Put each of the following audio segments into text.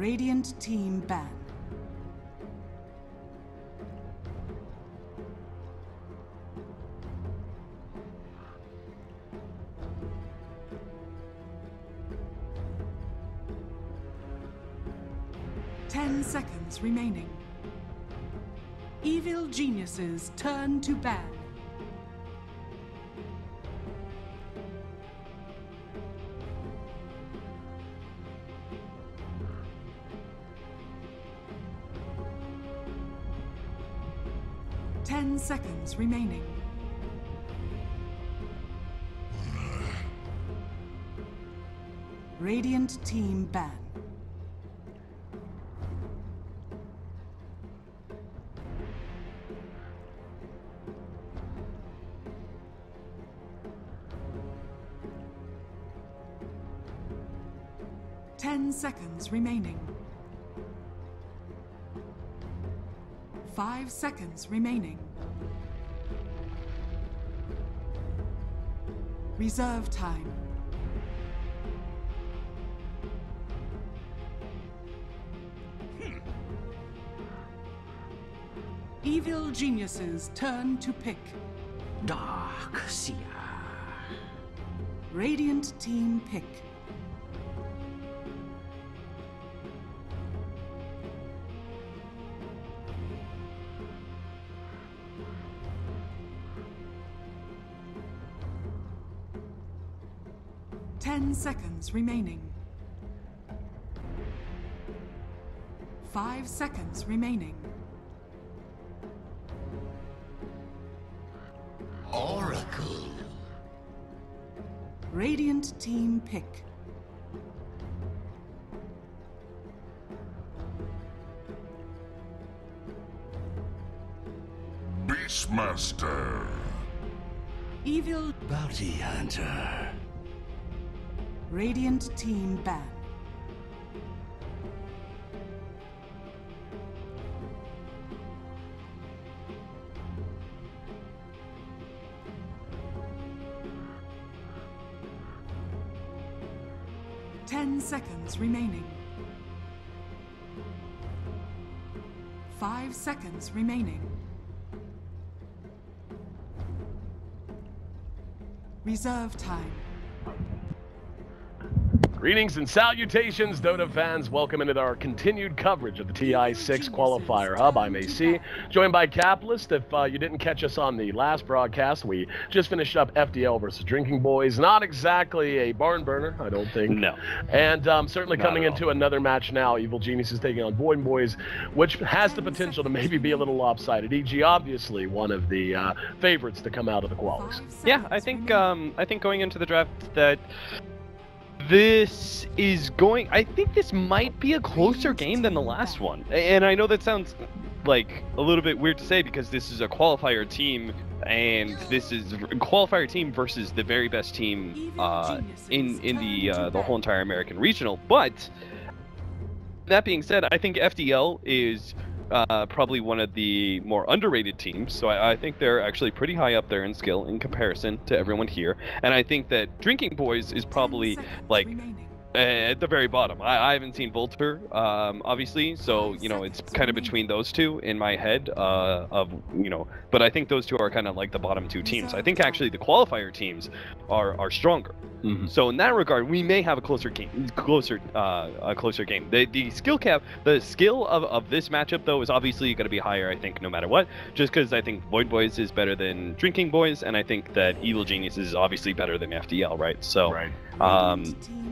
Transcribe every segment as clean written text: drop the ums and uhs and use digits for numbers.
Radiant team ban. Ten seconds remaining. Evil geniuses turn to ban. Ten seconds remaining. Radiant team ban. Ten seconds remaining. 5 seconds remaining. Reserve time. Evil geniuses turn to pick. Dark Seer. Radiant team pick. Ten seconds remaining. 5 seconds remaining. Oracle. Radiant team pick. Beastmaster. Evil Bounty Hunter. Radiant team ban. Ten seconds remaining. 5 seconds remaining. Reserve time. Greetings and salutations, Dota fans. Welcome into our continued coverage of the TI6 Qualifier Hub. I'm AC, joined by Capitalist. If you didn't catch us on the last broadcast, we just finished up FDL versus Drinking Boys. Not exactly a barn burner, I don't think. No. And certainly coming into another match now, Evil Genius is taking on Boy Boys, which has the potential to maybe be a little lopsided. EG, obviously, one of the favorites to come out of the qualies. Yeah, I think going into the draft that this is going... I think this might be a closer game than the last one. And I know that sounds like a little bit weird to say because this is a qualifier team, and this is a qualifier team versus the very best team in the whole entire American regional. But that being said, I think FDL is probably one of the more underrated teams, so I think they're actually pretty high up there in skill in comparison to everyone here. And I think that Drinking Boys is probably like at the very bottom. I haven't seen Volter, obviously, so you know it's kind of between those two in my head. But I think those two are kind of like the bottom two teams. I think actually the qualifier teams are stronger. Mm-hmm. So in that regard, we may have a closer game. The skill cap, the skill of this matchup though is obviously going to be higher. I think no matter what, just because I think Void Boys is better than Drinking Boys, and I think that Evil Genius is obviously better than FDL, right? So,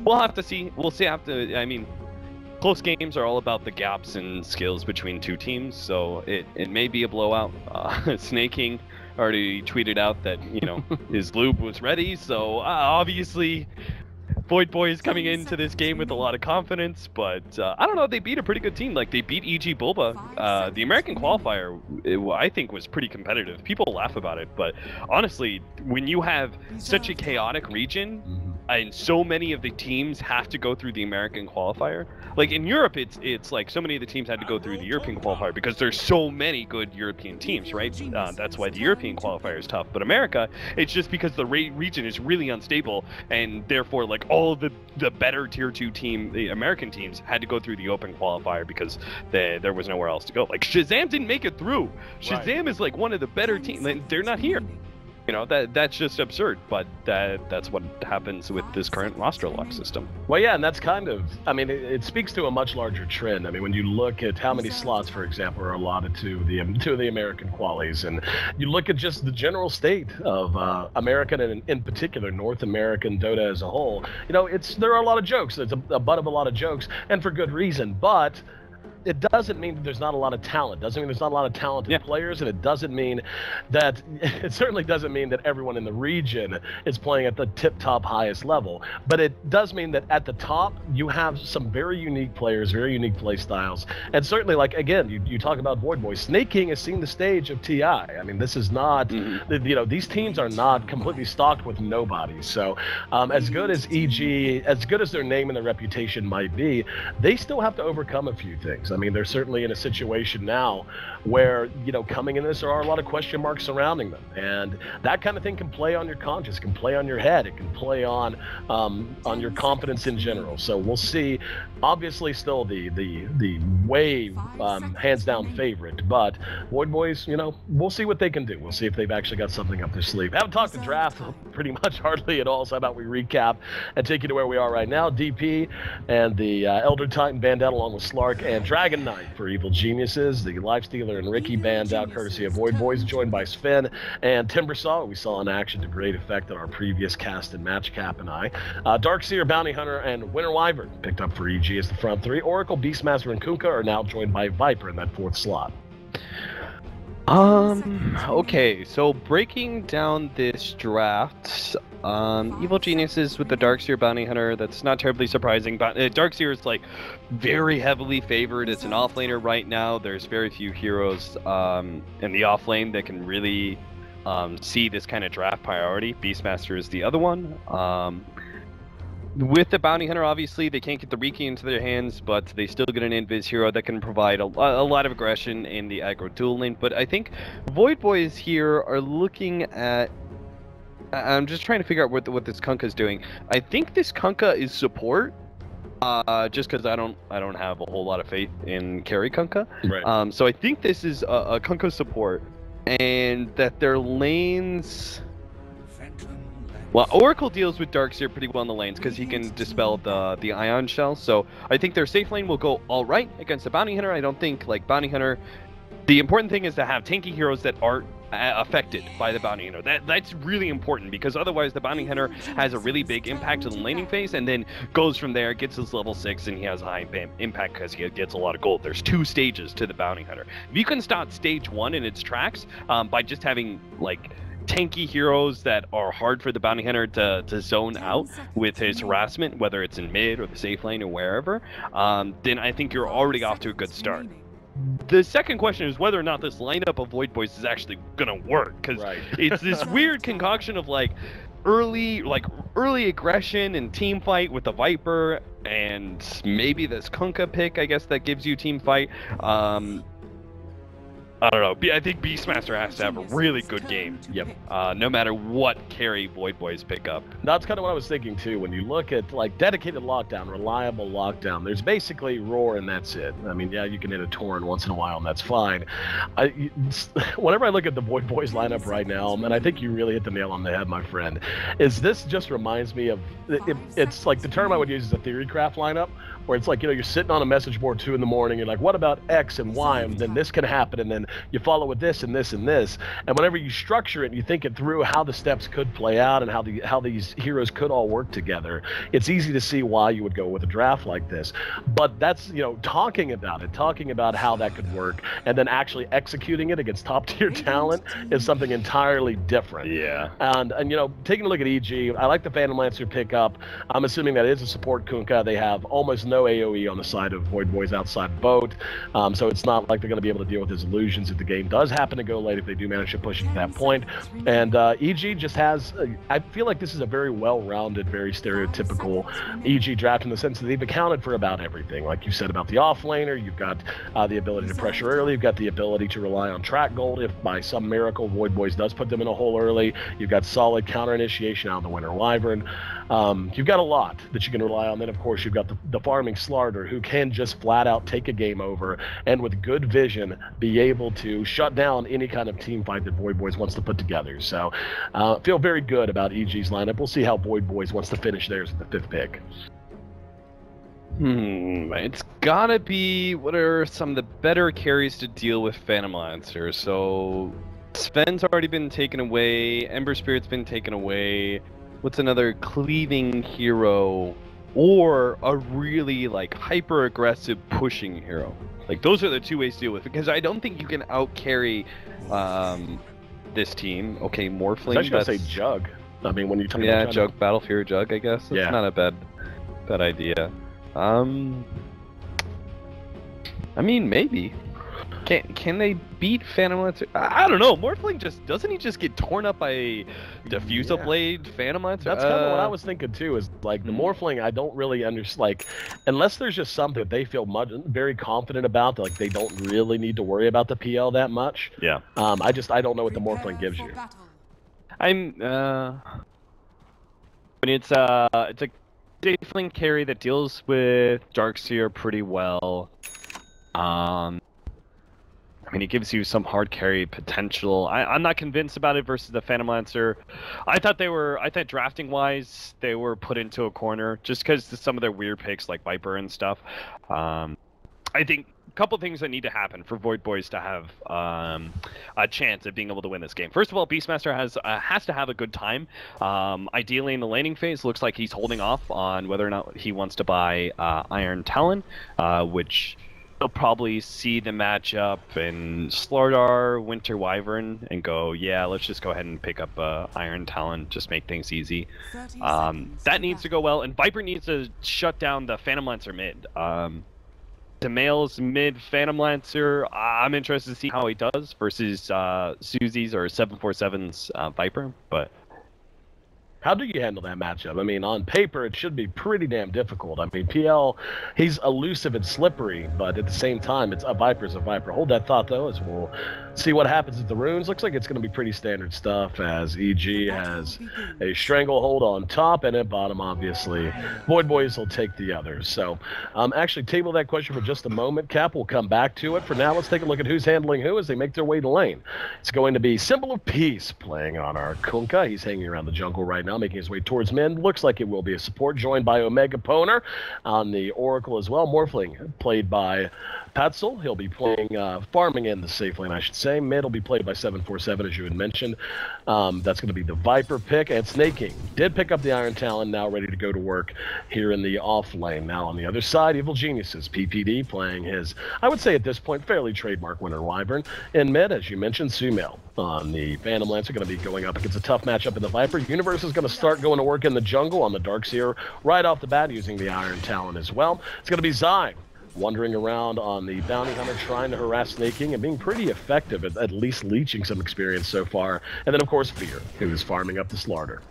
we'll have to see. We'll see after. I mean, close games are all about the gaps in skills between two teams, so it may be a blowout. Snaking already tweeted out that, you know, his lube was ready, so obviously Void Boys coming into this game with a lot of confidence, but I don't know, they beat a pretty good team. Like, they beat EG Bulba. The American qualifier, I think, was pretty competitive. People laugh about it, but honestly, when you have such a chaotic region, and so many of the teams have to go through the American qualifier. Like in Europe, it's like so many of the teams had to go through the European qualifier because there's so many good European teams, right? That's why the European qualifier is tough. But America, it's just because the region is really unstable, and therefore, like all the better tier 2 the American teams had to go through the open qualifier because there was nowhere else to go. Like Shazam didn't make it through. Shazam is like one of the better teams. They're not here. You know, that's just absurd, but that's what happens with this current roster lock system. Well, yeah, and that's kind of, I mean, it speaks to a much larger trend. I mean, when you look at how many slots, for example, are allotted to the American qualies, and you look at just the general state of American and in particular North American Dota as a whole, you know, there are a lot of jokes. It's a butt of a lot of jokes, and for good reason, but it doesn't mean that there's not a lot of talent. It doesn't mean there's not a lot of talented players, and it doesn't mean that, it certainly doesn't mean that everyone in the region is playing at the tip-top highest level. But it does mean that at the top, you have some very unique players, very unique play styles. And certainly, like, again, you talk about Void Boys. Snake King has seen the stage of TI. I mean, this is not, you know, these teams are not completely stocked with nobody. So as good as EG, as good as their name and their reputation might be, they still have to overcome a few things. I mean, they're certainly in a situation now where, you know, coming in this, there are a lot of question marks surrounding them, and that kind of thing can play on your conscience, can play on your head, it can play on your confidence in general. So we'll see. Obviously, still the way hands down favorite, but Void Boys, you know, we'll see what they can do. We'll see if they've actually got something up their sleeve. Haven't talked to draft pretty much hardly at all, so how about we recap and take you to where we are right now. DP and the Elder Titan band out along with Slark and Dragon Knight for Evil Geniuses. The Lifestealer and Ricky band out courtesy of Void Boys, joined by Sven and Timbersaw. We saw in action to great effect on our previous cast and match cap and I. Darkseer, Bounty Hunter, and Winter Wyvern picked up for EG as the front three. Oracle, Beastmaster, and Kunkka are now joined by Viper in that fourth slot. Okay, so breaking down this draft, Evil Geniuses with the Darkseer Bounty Hunter, that's not terribly surprising, but Darkseer is like very heavily favored. It's an offlaner right now. There's very few heroes in the offlane that can really see this kind of draft priority. Beastmaster is the other one. With the Bounty Hunter, obviously, they can't get the Riki into their hands, but they still get an Invis hero that can provide a lot of aggression in the aggro duel lane. But I think Void Boys here are looking at... I'm just trying to figure out what this Kunkka is doing. I think this Kunkka is support, just because I don't have a whole lot of faith in carry Kunkka. Right. So I think this is a Kunkka support, and that their lanes... Well, Oracle deals with Darkseer pretty well in the lanes because he can dispel the Ion Shell. So I think their safe lane will go all right against the Bounty Hunter. I don't think, like, Bounty Hunter... The important thing is to have tanky heroes that aren't affected by the Bounty Hunter. That's really important, because otherwise the Bounty Hunter has a really big impact to the laning phase and then goes from there, gets his level 6, and he has a high impact because he gets a lot of gold. There's 2 stages to the Bounty Hunter. If you can start stage 1 in its tracks by just having, like, tanky heroes that are hard for the Bounty Hunter to zone out with his harassment, whether it's in mid or the safe lane or wherever, then I think you're already off to a good start. The second question is whether or not this lineup of Void Boys is actually gonna work, because it's this weird concoction of like early aggression and team fight with the Viper, and maybe this Kunkka pick, I guess, that gives you team fight. I don't know. I think Beastmaster has to have a really good game. Yep. No matter what carry Void Boys pick up. That's kind of what I was thinking too. When you look at like dedicated lockdown, reliable lockdown, there's basically Roar and that's it. I mean, yeah, you can hit a Torrent once in a while and that's fine. Whenever I look at the Void Boys lineup right now, and I think you really hit the nail on the head, my friend, is this just reminds me of, it's like the term I would use is a theory craft lineup, where it's like, you know, you're sitting on a message board 2 in the morning, you're like, what about X and Y, and then this can happen, and then you follow with this and this and this, and whenever you structure it and you think it through how the steps could play out and how these heroes could all work together, it's easy to see why you would go with a draft like this. But that's, you know, talking about how that could work and then actually executing it against top tier talent is something entirely different. Yeah. And you know, taking a look at EG, I like the Phantom Lancer pickup. I'm assuming that is a support Kunkka. They have almost no AoE on the side of Void Boys outside boat, so it's not like they're going to be able to deal with his illusions situations if the game does happen to go late, if they do manage to push it to that point. And EG just has, I feel like this is a very well-rounded, very stereotypical EG draft in the sense that they've accounted for about everything. Like you said about the off-laner, you've got the ability to pressure early, you've got the ability to rely on track gold if by some miracle Void Boys does put them in a hole early. You've got solid counter initiation out of the Winter Wyvern. You've got a lot that you can rely on. Then, of course, you've got the farming Slarder, who can just flat out take a game over and with good vision be able to shut down any kind of team fight that Void Boys wants to put together. So feel very good about EG's lineup. We'll see how Void Boys wants to finish theirs at the 5th pick. It's gotta be, what are some of the better carries to deal with Phantom Lancer? So Sven's already been taken away, Ember Spirit's been taken away. What's another cleaving hero or a really like hyper aggressive pushing hero? Like those are the two ways to deal with it, because I don't think you can out carry this team. Okay, Morphling. I was gonna say Jug. I mean, when you talk about Jug, Battle Fury Jug, I guess. That's not a bad idea. I mean, maybe. Can they beat Phantom Lancer? I don't know. Morphling doesn't he just get torn up by Diffusal Blade, Phantom Lancer? That's kind of what I was thinking too. Is like the Morphling, I don't really understand. Like, unless there's just something that they feel very confident about, that like they don't really need to worry about the PL that much. Yeah. I don't know what the Morphling gives you. It's a Deathling carry that deals with Darkseer pretty well. I mean, it gives you some hard carry potential. I'm not convinced about it versus the Phantom Lancer. I thought drafting wise they were put into a corner just because some of their weird picks like Viper and stuff. I think a couple things that need to happen for Void Boys to have a chance of being able to win this game. First of all, Beastmaster has to have a good time. Ideally in the laning phase, looks like he's holding off on whether or not he wants to buy Iron Talon, which they'll probably see the matchup in Slardar, Winter Wyvern, and go, yeah, let's just go ahead and pick up Iron Talon, just make things easy. That needs to go well, and Viper needs to shut down the Phantom Lancer mid. Demail's mid Phantom Lancer, I'm interested to see how he does versus Susie's or 747's Viper, but... How do you handle that matchup? I mean, on paper, it should be pretty damn difficult. I mean, PL, he's elusive and slippery, but at the same time, it's a Viper's a Viper. Hold that thought, though, as we'll see what happens with the runes. Looks like it's going to be pretty standard stuff, as EG has a Stranglehold on top, and at bottom, obviously, Void Boys will take the others. So, actually, table that question for just a moment. Cap, we'll come back to it. For now, let's take a look at who's handling who as they make their way to lane. It's going to be Symbol of Peace playing on our Kunkka. He's hanging around the jungle right now, making his way towards mid. Looks like it will be a support, joined by Omega Poner on the Oracle as well. Morphling played by Patzel. He'll be playing, farming in the safe lane, I should say. Mid will be played by 747, as you had mentioned. That's going to be the Viper pick. And Snake King did pick up the Iron Talon, now ready to go to work here in the off lane. Now on the other side, Evil Geniuses, PPD playing his, I would say at this point, fairly trademark Winter Wyvern. In mid, as you mentioned, Sumail on the Phantom Lancer, going to be going up against a tough matchup in the Viper. Universe is going to start going to work in the jungle on the Darkseer right off the bat, using the Iron Talon as well. It's going to be Zai wandering around on the Bounty Hunter, trying to harass Snake King and being pretty effective at least leeching some experience so far. And then, of course, Fear, who is farming up the Slarder.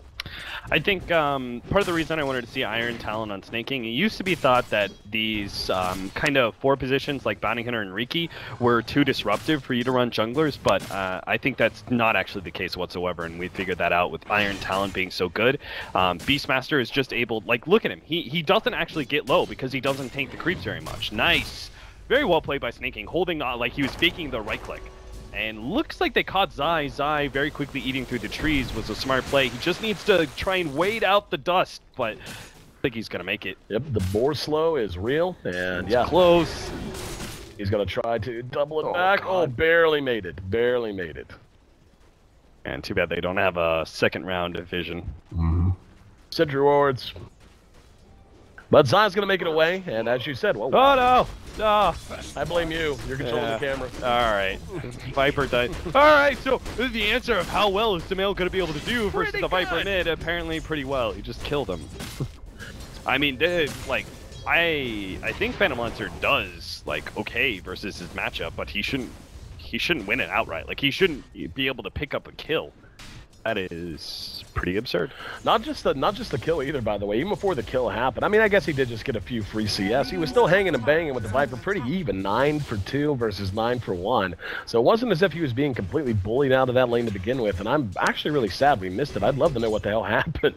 I think part of the reason I wanted to see Iron Talon on Snake King, it used to be thought that these kind of 4 positions like Bounty Hunter and Riki were too disruptive for you to run junglers, but I think that's not actually the case whatsoever, and we figured that out with Iron Talon being so good. Beastmaster is just able, like, look at him. He doesn't actually get low because he doesn't tank the creeps very much. Nice. Very well played by Snake King, holding like he was faking the right click. And looks like they caught Zai. Zai very quickly eating through the trees was a smart play. He just needs to try and wade out the dust, but I think he's going to make it. Yep, the boar slow is real, and it's close. He's going to try to double it back. God. Oh, barely made it. Barely made it. And too bad they don't have a second round of vision. Set rewards. But Zai's going to make it away, and as you said, well, oh no! No! I blame you. You're controlling the camera. Alright. Viper died. Alright, so this is the answer of how well is Demail going to be able to do versus the Viper mid. Apparently pretty well. He just killed him. I mean, like, I think Phantom Lancer does, like, okay versus his matchup, but he shouldn't he shouldn't win it outright. Like, he shouldn't be able to pick up a kill. That is pretty absurd. Not just the kill either, by the way. Even before the kill happened, I mean, I guess he did just get a few free CS. He was still hanging and banging with the Viper pretty even, 9 for 2 versus 9 for 1. So it wasn't as if he was being completely bullied out of that lane to begin with. And I'm actually really sad we missed it. I'd love to know what the hell happened.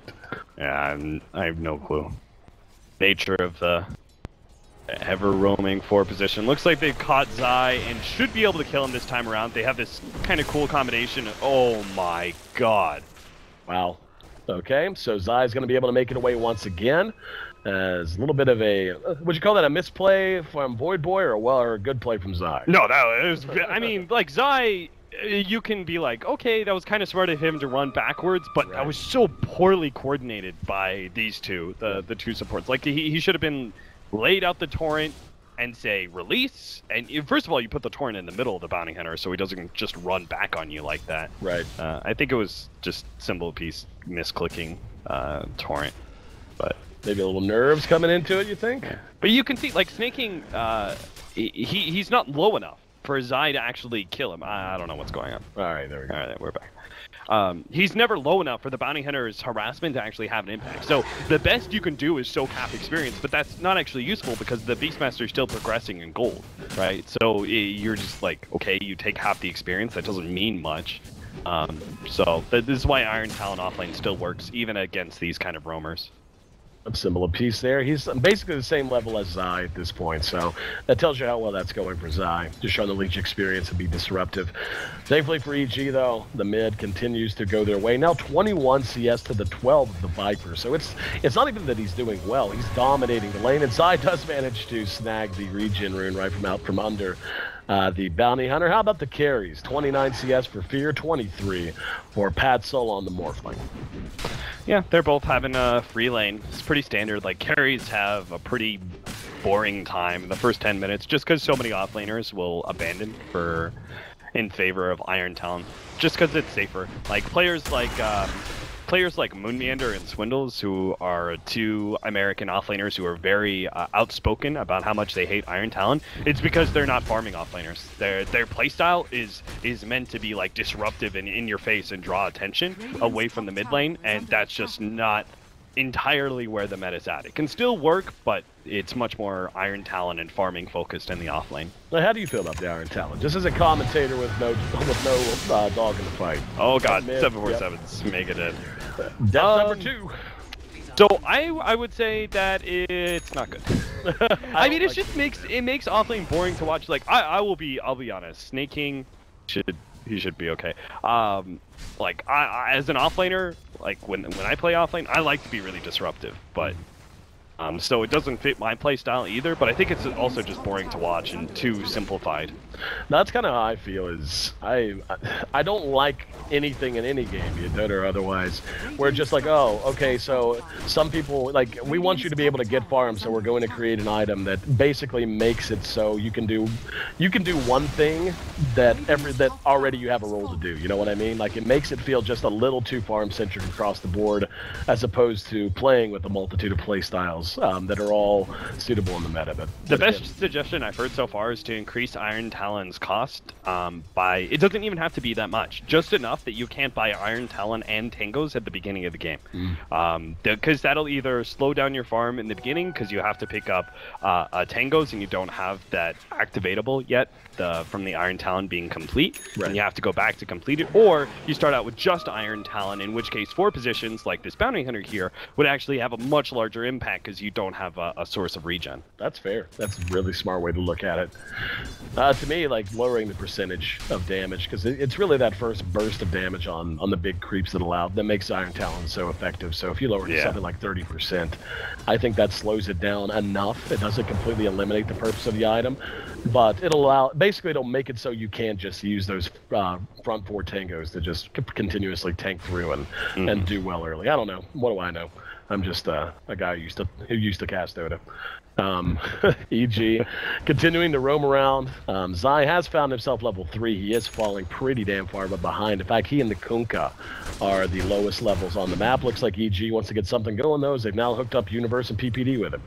Yeah, I have no clue. Nature of the ever roaming forward position. Looks like they've caught Zai and should be able to kill him this time around. They have this kind of cool combination. Oh my god. Wow. Okay, so Zai's going to be able to make it away once again. As a little bit of a, would you call that a misplay from Void Boy or a good play from Zai? No, that was, I mean, like, Zai, you can be like, okay, that was kind of smart of him to run backwards, but that was so poorly coordinated by these two, the two supports. Like, he should have been laid out the torrent and say release, and first of all, you put the torrent in the middle of the bounty hunter so he doesn't just run back on you like that. Right. I think it was just symbol piece misclicking torrent, but maybe a little nerves coming into it, you think? But you can see, like, snaking, he's not low enough for Zai to actually kill him. I don't know what's going on. All right, there we go. All right, we're back. He's never low enough for the bounty hunter's harassment to actually have an impact. So the best you can do is soak half experience, but that's not actually useful because the Beastmaster is still progressing in gold, right? So you're just like, okay, you take half the experience. That doesn't mean much. So this is why Iron Talon offlane still works, even against these kind of roamers. A similar piece there. He's basically the same level as Zai at this point, so that tells you how well that's going for Zai. Just showing the leech experience and be disruptive. Thankfully for EG, though, the mid continues to go their way. Now 21 CS to the 12 of the Viper, so it's not even that he's doing well. He's dominating the lane, and Zai does manage to snag the regen rune right from out from under the bounty hunter. How about the carries? 29 CS for Fear, 23 for Pat Sol on the Morphling. Yeah, they're both having a free lane. It's pretty standard. Like, carries have a pretty boring time in the first 10 minutes just because so many offlaners will abandon in favor of Iron Talon, just because it's safer. Like, players like Moon Meander and Swindles, who are two American offlaners who are very outspoken about how much they hate Iron Talon, it's because they're not farming offlaners. Their playstyle is meant to be like disruptive and in your face and draw attention away from the mid lane, and that's just not entirely where the meta's at. It can still work, but it's much more Iron Talon and farming focused in the offlane. Now, how do you feel about the Iron Talon? Just as a commentator with no dog in the fight. Oh god, 747's mega dead. Death number 2. So I would say that it's not good. I mean, it just makes offlane boring to watch. Like, I'll be honest, Snake King should be okay. Like, I as an offlaner, like when I play offlane, I like to be really disruptive, but so it doesn't fit my play style either, but I think it's also just boring to watch and too simplified. That's kind of how I feel. Is I don't like anything in any game, be it Dota or otherwise, where it's just like, oh, okay, so some people, like, we want you to be able to get farm, so we're going to create an item that basically makes it so you can do one thing that already you have a role to do. You know what I mean? Like, it makes it feel just a little too farm centric across the board, as opposed to playing with a multitude of play styles that are all suitable in the meta. But the best suggestion I've heard so far is to increase Iron Talon's cost by, it doesn't even have to be that much, just enough that you can't buy Iron Talon and Tangos at the beginning of the game. Because that'll either slow down your farm in the beginning because you have to pick up Tangos and you don't have that activatable yet from the Iron Talon being complete, and you have to go back to complete it, or you start out with just Iron Talon, in which case 4 positions like this Bounty Hunter here would actually have a much larger impact because you don't have a source of regen. That's fair. That's a really smart way to look at it. To me, like, lowering the percentage of damage, because it's really that first burst of damage on the big creeps that makes Iron Talon so effective. So if you lower it to something like 30%, I think that slows it down enough. It doesn't completely eliminate the purpose of the item, but it'll make it so you can't just use those front 4 Tangos to just continuously tank through and do well early. I don't know. What do I know? I'm just a guy who used to cast Dota. EG continuing to roam around. Zai has found himself level 3. He is falling pretty damn far behind. In fact, he and the Kunkka are the lowest levels on the map. Looks like EG wants to get something going, though, as they've now hooked up Universe and PPD with him.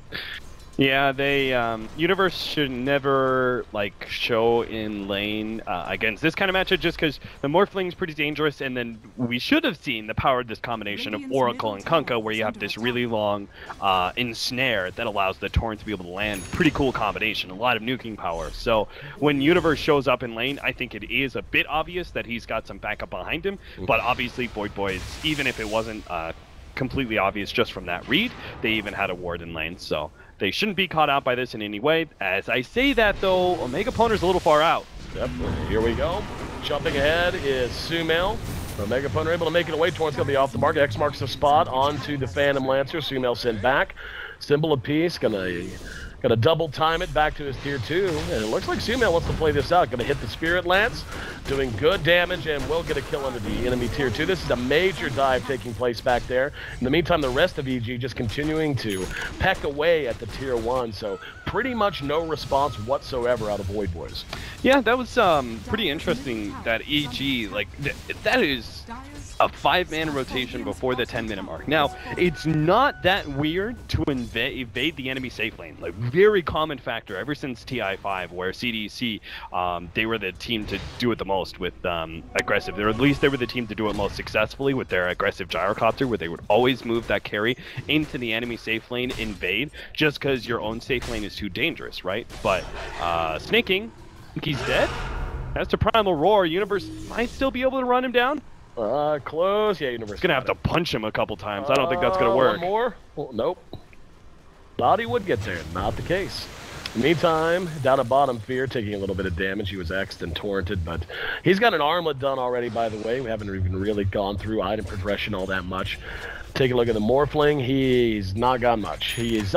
Yeah, they Universe should never like show in lane against this kind of matchup, just because the Morphling's pretty dangerous, and then we should have seen the power of this combination of Oracle and Kunkka, where you have this really long ensnare that allows the Torrent to be able to land. Pretty cool combination, a lot of nuking power. So when Universe shows up in lane, I think it is a bit obvious that he's got some backup behind him, but obviously Void Boys, even if it wasn't completely obvious just from that read, they even had a ward in lane, so they shouldn't be caught out by this in any way. As I say that, though, Omega Poner's a little far out. Yep, here we go. Jumping ahead is Sumail. Omega Poner able to make it away. Torrent's going to be off the mark. X marks the spot onto the Phantom Lancer. Sumail sent back. Symbol of Peace, gonna double time it back to his tier 2, and it looks like Sumail wants to play this out. Gonna hit the Spirit Lance, doing good damage, and will get a kill under the enemy tier 2. This is a major dive taking place back there. In the meantime, the rest of EG just continuing to peck away at the tier 1, so pretty much no response whatsoever out of Void Boys. Yeah, that was pretty interesting that EG, like, that is a 5-man rotation before the 10-minute mark. Now, it's not that weird to evade the enemy safe lane. Like, very common factor ever since TI5, where CDC, they were the team to do it the most with aggressive, or at least they were the team to do it most successfully with their aggressive gyrocopter, where they would always move that carry into the enemy safe lane, invade, just because your own safe lane is too dangerous, right? But Snaking, I think he's dead. That's a Primal Roar. Universe might still be able to run him down. Close. Yeah, Universe. Gonna have to punch him a couple times. I don't think that's gonna work. One more? Well, nope. Thought he would get there. Not the case. Meantime, down at bottom, Fear taking a little bit of damage. He was X'd and torrented, but he's got an armlet done already, by the way. We haven't even really gone through item progression all that much. Take a look at the Morphling. He's not got much. He's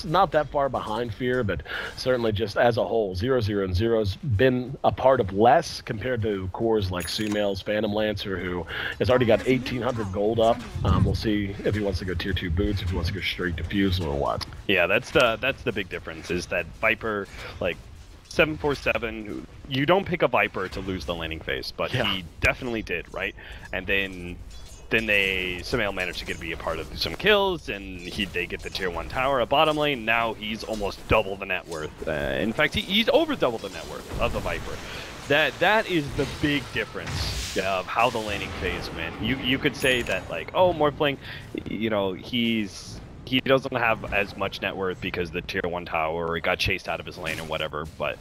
not that far behind Fear, but certainly just as a whole, 0-0 and 0's been a part of less compared to cores like Sumail's Phantom Lancer, who has already got 1,800 gold up. We'll see if he wants to go tier 2 boots, if he wants to go straight to Fuse or what. Yeah, that's the big difference, is that Viper, like, 747, you don't pick a Viper to lose the laning phase, but yeah, he definitely did, right? And then Sumail managed to be a part of some kills, and they get the tier 1 tower, a bottom lane. Now he's almost double the net worth. In fact, he's over double the net worth of the Viper. That is the big difference of how the laning phase went. You could say that, like, oh, Morphling, you know, he doesn't have as much net worth because the tier 1 tower, he got chased out of his lane or whatever, but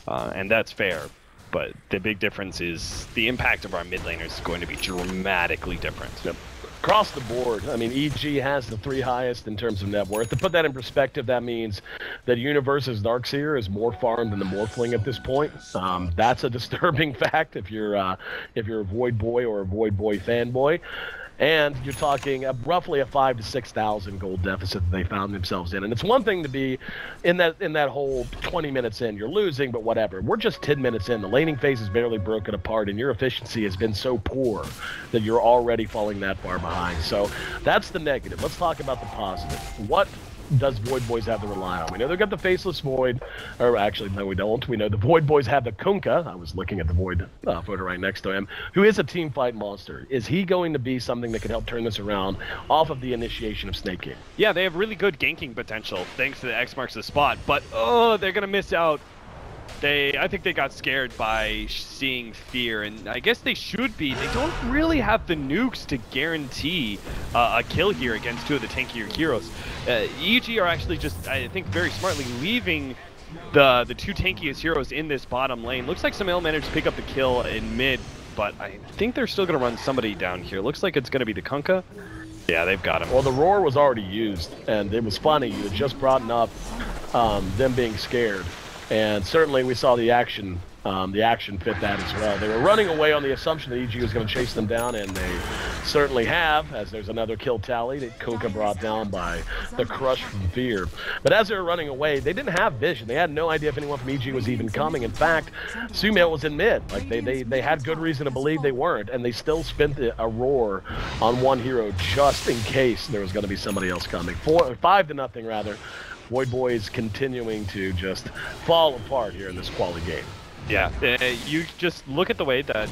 and that's fair. But the big difference is the impact of our mid laners is going to be dramatically different. Yep. Across the board, I mean, EG has the 3 highest in terms of net worth. To put that in perspective, that means that Universe's Darkseer is more farmed than the Morphling at this point. That's a disturbing fact if you're a Void Boy or a Void Boy fanboy. And you're talking roughly a 5,000 to 6,000 gold deficit that they found themselves in. And it's one thing to be in that whole 20 minutes in, you're losing, but whatever. We're just 10 minutes in. The laning phase is barely broken apart, and your efficiency has been so poor that you're already falling that far behind. So that's the negative. Let's talk about the positive. What does Void Boys have to rely on? We know they've got the Faceless Void, or actually, no, we don't. We know the Void Boys have the Kunkka. I was looking at the Void photo right next to him, who is a team fight monster. Is he going to be something that can help turn this around off of the initiation of Snake King? Yeah, they have really good ganking potential thanks to the X marks the spot, but oh, they're gonna miss out. I think they got scared by seeing Fear, and I guess they should be. They don't really have the nukes to guarantee a kill here against 2 of the tankier heroes. EG are actually just, I think, very smartly leaving the 2 tankiest heroes in this bottom lane. Looks like Sumail managed to pick up the kill in mid, but I think they're still going to run somebody down here. Looks like it's going to be the Kunkka. Yeah, they've got him. Well, the Roar was already used, and it was funny. You had just brought up them being scared. And certainly we saw the action fit that as well. They were running away on the assumption that EG was going to chase them down, and they certainly have, as there's another kill tally that Kunkka brought down by the crush from Fear. But as they were running away, they didn't have vision. They had no idea if anyone from EG was even coming. In fact, Sumail was in mid. Like they had good reason to believe they weren't, and they still spent a roar on one hero just in case there was going to be somebody else coming. 5-0 rather. Void Boys continuing to just fall apart here in this quality game. Yeah, you just look at the way that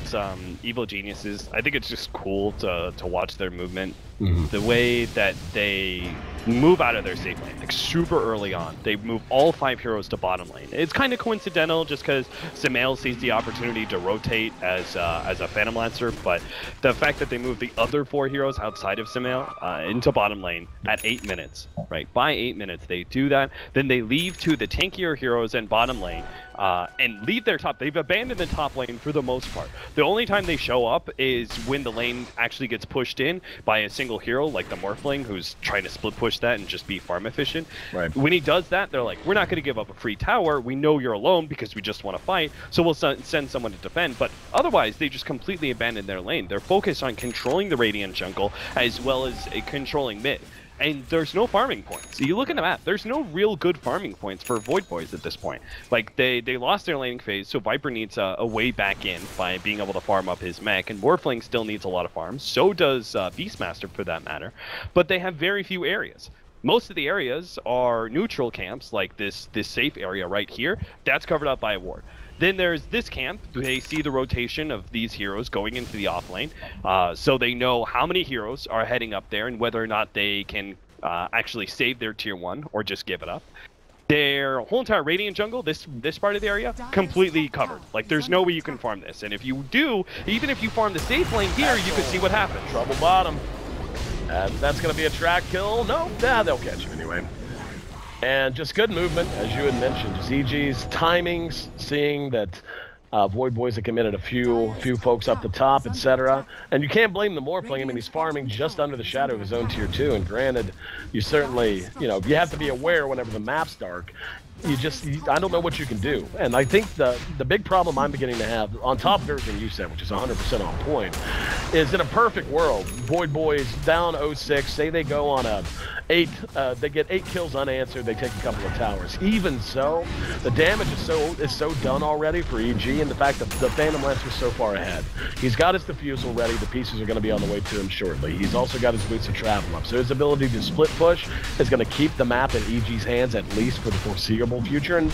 Evil Geniuses, I think it's just cool to watch their movement. The way that they move out of their safe lane, like super early on. They move all 5 heroes to bottom lane. It's kind of coincidental just because Samael sees the opportunity to rotate as a Phantom Lancer, but the fact that they move the other 4 heroes outside of Samael into bottom lane at 8 minutes, right? By 8 minutes, they do that. Then they leave to the tankier heroes in bottom lane and leave their top. They've abandoned the top lane for the most part. The only time they show up is when the lane actually gets pushed in by a single hero, like the Morphling, who's trying to split push that and just be farm efficient. Right. When he does that, they're like, we're not going to give up a free tower. We know you're alone because we just want to fight, so we'll send someone to defend. But otherwise, they just completely abandon their lane. They're focused on controlling the Radiant jungle as well as controlling mid. And there's no farming points. You look at the map, there's no real good farming points for Void Boys at this point. Like, they lost their laning phase, so Viper needs a way back in by being able to farm up his mech, and Morphling still needs a lot of farms. So does Beastmaster, for that matter. But they have very few areas. Most of the areas are neutral camps, like this safe area right here. That's covered up by a ward. Then there's this camp. They see the rotation of these heroes going into the off lane, so they know how many heroes are heading up there and whether or not they can actually save their tier 1 or just give it up. Their whole entire Radiant jungle, this part of the area, completely covered. Like, there's no way you can farm this. And if you do, even if you farm the safe lane here, you can see what happens. Trouble bottom. That's going to be a track kill. No, they'll catch you anyway. And just good movement, as you had mentioned. Just EG's timings, seeing that Void Boys have committed a few folks up the top, etc. And you can't blame the Morphling. I mean, he's farming just under the shadow of his own tier 2. And granted, you certainly, you have to be aware whenever the map's dark. I don't know what you can do. And I think the big problem I'm beginning to have, on top of everything you said, which is 100% on point, is in a perfect world, Void Boys down 0-6, say they go on they get 8 kills unanswered, they take a couple of towers. Even so, the damage is so done already for EG, and the fact that the Phantom Lancer's so far ahead. He's got his diffusal ready, the pieces are going to be on the way to him shortly. He's also got his boots of travel up, so his ability to split push is going to keep the map in EG's hands, at least for the foreseeable future. And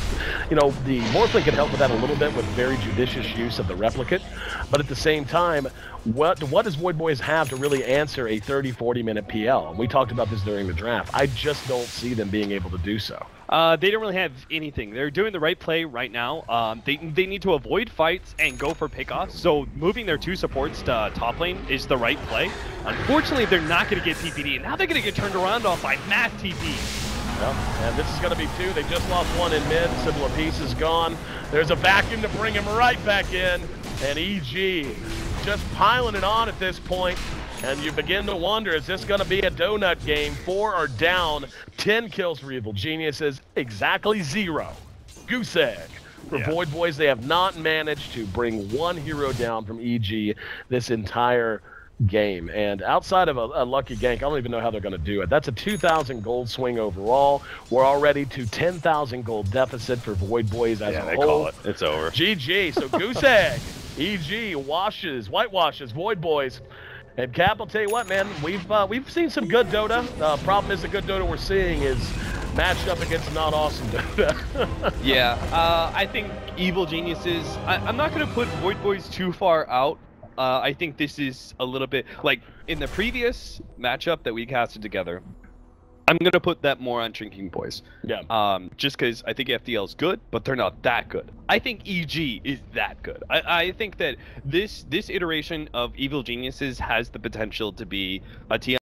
the Morphling can help with that a little bit with very judicious use of the replicate, but at the same time, what does Void Boys have to really answer a 30-40 minute PL? And we talked about this during the draft. I just don't see them being able to do so. They don't really have anything. They're doing the right play right now. They need to avoid fights and go for pickoffs. So moving their 2 supports to top lane is the right play. Unfortunately, they're not going to get TPD, and now they're going to get turned around off by mass TP. Yep. And this is going to be 2. They just lost 1 in mid. Sybil of Peace is gone. There's a vacuum to bring him right back in. And EG just piling it on at this point. And you begin to wonder, is this going to be a donut game? 4 are down. 10 kills for Evil Geniuses. Exactly 0. Goose egg. For Void Boys, they have not managed to bring 1 hero down from EG this entire game. And outside of a lucky gank, I don't even know how they're going to do it. That's a 2,000 gold swing overall. We're already to 10,000 gold deficit for Void Boys as a whole. Call it. It's over. GG. So Goose Egg, EG whitewashes Void Boys. And Cap, I'll tell you what, man, we've seen some good Dota. Problem is, the good Dota we're seeing is matched up against not awesome Dota. Yeah, I think Evil Geniuses, I'm not going to put Void Boys too far out. I think this is a little bit, like, in the previous matchup that we casted together, I'm going to put that more on Drinking Boys. Yeah. Just because I think FDL's good, but they're not that good. I think EG is that good. I think that this iteration of Evil Geniuses has the potential to be a TI